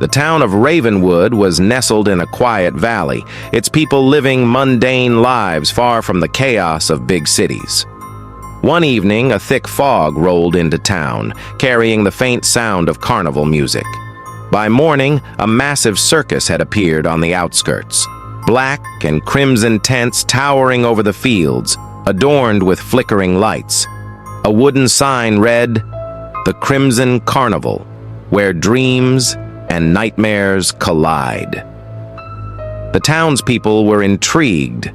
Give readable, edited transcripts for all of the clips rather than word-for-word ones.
The town of Ravenwood was nestled in a quiet valley, its people living mundane lives far from the chaos of big cities. One evening, a thick fog rolled into town, carrying the faint sound of carnival music. By morning, a massive circus had appeared on the outskirts, black and crimson tents towering over the fields, adorned with flickering lights. A wooden sign read, "The Crimson Carnival, where dreams and nightmares collide." The townspeople were intrigued,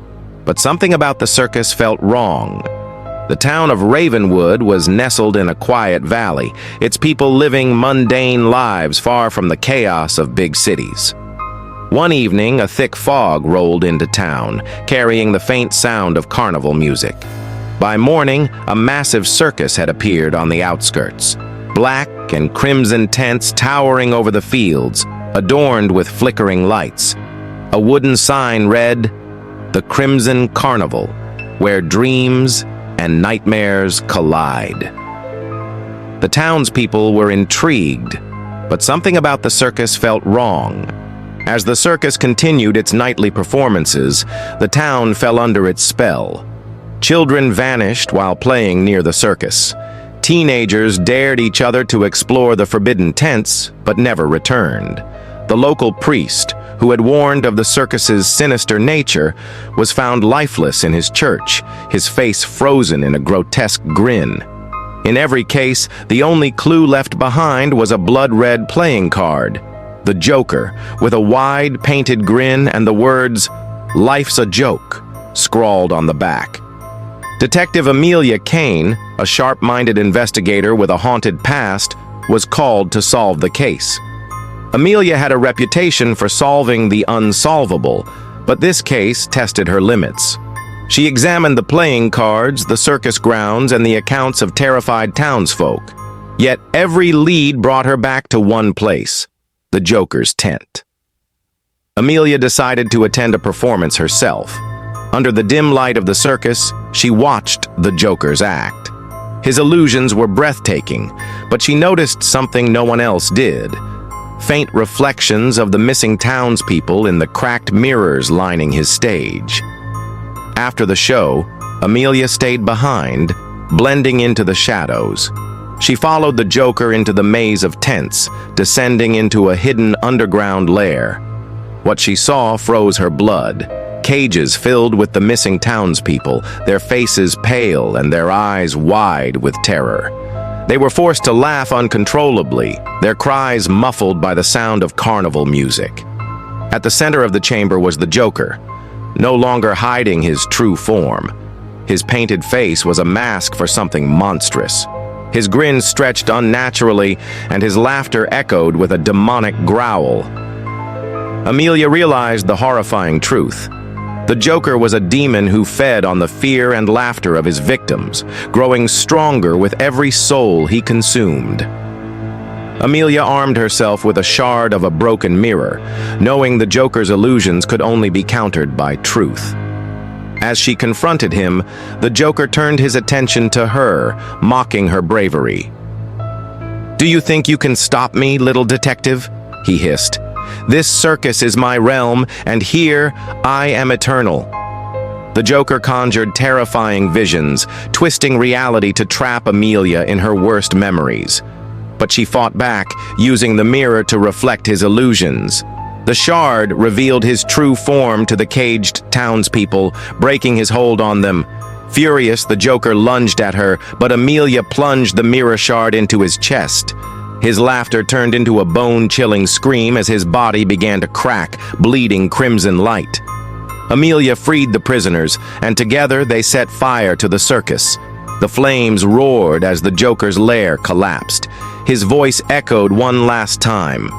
but something about the circus felt wrong. The town of Ravenwood was nestled in a quiet valley, its people living mundane lives far from the chaos of big cities. One evening, a thick fog rolled into town, carrying the faint sound of carnival music. By morning, a massive circus had appeared on the outskirts, black and crimson tents towering over the fields, adorned with flickering lights. A wooden sign read, "The Crimson Carnival, where dreams and nightmares collide." The townspeople were intrigued, but something about the circus felt wrong. As the circus continued its nightly performances, the town fell under its spell. Children vanished while playing near the circus. Teenagers dared each other to explore the forbidden tents, but never returned. The local priest, who had warned of the circus's sinister nature, was found lifeless in his church, his face frozen in a grotesque grin. In every case, the only clue left behind was a blood-red playing card, the Joker, with a wide painted grin and the words, "Life's a joke," scrawled on the back. Detective Amelia Kane, a sharp-minded investigator with a haunted past, was called to solve the case. Amelia had a reputation for solving the unsolvable, but this case tested her limits. She examined the playing cards, the circus grounds, and the accounts of terrified townsfolk. Yet every lead brought her back to one place, the Joker's tent. Amelia decided to attend a performance herself. Under the dim light of the circus, she watched the Joker's act. His illusions were breathtaking, but she noticed something no one else did. Faint reflections of the missing townspeople in the cracked mirrors lining his stage. After the show, Amelia stayed behind, blending into the shadows. She followed the Joker into the maze of tents, descending into a hidden underground lair. What she saw froze her blood. Cages filled with the missing townspeople, their faces pale and their eyes wide with terror. They were forced to laugh uncontrollably, their cries muffled by the sound of carnival music. At the center of the chamber was the Joker, no longer hiding his true form. His painted face was a mask for something monstrous. His grin stretched unnaturally, and his laughter echoed with a demonic growl. Amelia realized the horrifying truth. The Joker was a demon who fed on the fear and laughter of his victims, growing stronger with every soul he consumed. Amelia armed herself with a shard of a broken mirror, knowing the Joker's illusions could only be countered by truth. As she confronted him, the Joker turned his attention to her, mocking her bravery. "Do you think you can stop me, little detective?" he hissed. "This circus is my realm, and here I am eternal." The Joker conjured terrifying visions, twisting reality to trap Amelia in her worst memories. But she fought back, using the mirror to reflect his illusions. The shard revealed his true form to the caged townspeople, breaking his hold on them. Furious, the Joker lunged at her, but Amelia plunged the mirror shard into his chest. His laughter turned into a bone-chilling scream as his body began to crack, bleeding crimson light. Amelia freed the prisoners, and together they set fire to the circus. The flames roared as the Joker's lair collapsed. His voice echoed one last time.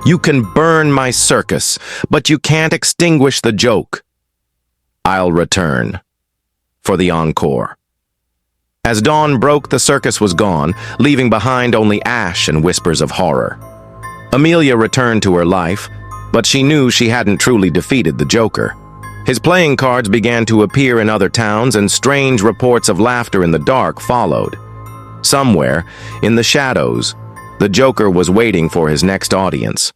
"You can burn my circus, but you can't extinguish the joke. I'll return for the encore." As dawn broke, the circus was gone, leaving behind only ash and whispers of horror. Amelia returned to her life, but she knew she hadn't truly defeated the Joker. His playing cards began to appear in other towns, and strange reports of laughter in the dark followed. Somewhere, in the shadows, the Joker was waiting for his next audience.